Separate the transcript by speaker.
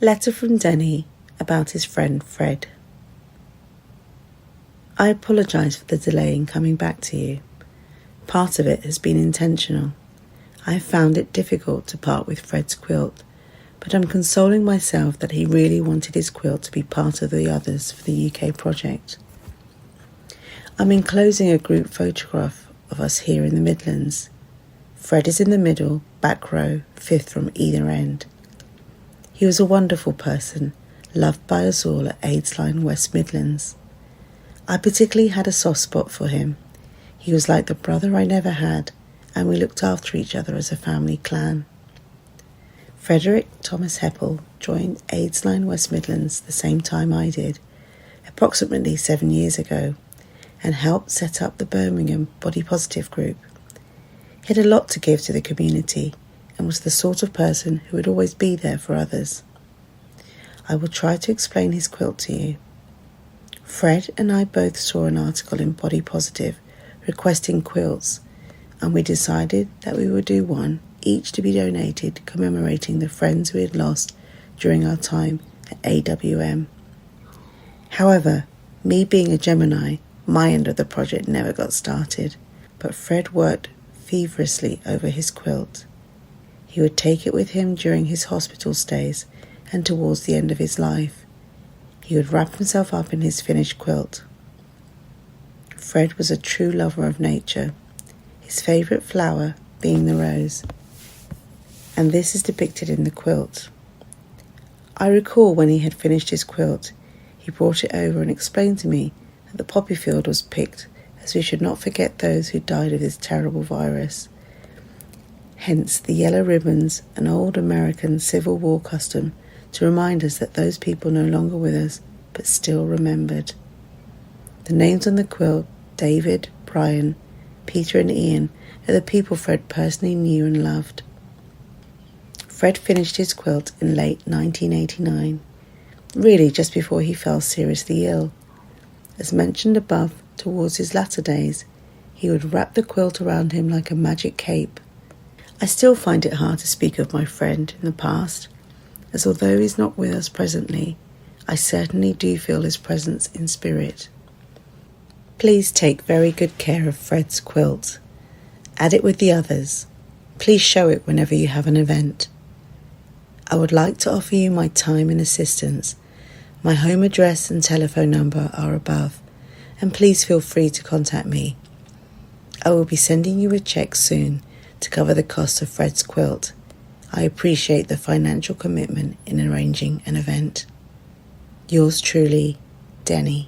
Speaker 1: Letter from Denny about his friend Fred. I apologise for the delay in coming back to you. Part of it has been intentional. I have found it difficult to part with Fred's quilt, but I'm consoling myself that he really wanted his quilt to be part of the others for the UK project. I'm enclosing a group photograph of us here in the Midlands. Fred is in the middle, back row, fifth from either end. He was a wonderful person, loved by us all at AIDS West Midlands. I particularly had a soft spot for him. He was like the brother I never had, and we looked after each other as a family clan. Frederick Thomas Heppel joined AIDS West Midlands the same time I did, approximately 7 years ago, and helped set up the Birmingham Body Positive group. He had a lot to give to the community and was the sort of person who would always be there for others. I will try to explain his quilt to you. Fred and I both saw an article in Body Positive requesting quilts, and we decided that we would do one, each to be donated commemorating the friends we had lost during our time at AWM. However, me being a Gemini, my end of the project never got started, but Fred worked feverishly over his quilt. He would take it with him during his hospital stays and towards the end of his life. He would wrap himself up in his finished quilt. Fred was a true lover of nature, his favourite flower being the rose, and this is depicted in the quilt. I recall when he had finished his quilt, he brought it over and explained to me that the poppy field was picked as we should not forget those who died of this terrible virus. Hence the yellow ribbons, an old American Civil War custom to remind us that those people no longer with us, but still remembered. The names on the quilt, David, Brian, Peter and Ian, are the people Fred personally knew and loved. Fred finished his quilt in late 1989, really just before he fell seriously ill. As mentioned above, towards his latter days, he would wrap the quilt around him like a magic cape. I still find it hard to speak of my friend in the past, as although he's not with us presently, I certainly do feel his presence in spirit. Please take very good care of Fred's quilt. Add it with the others. Please show it whenever you have an event. I would like to offer you my time and assistance. My home address and telephone number are above, and please feel free to contact me. I will be sending you a cheque soon to cover the cost of Fred's quilt. I appreciate the financial commitment in arranging an event. Yours truly, Denny.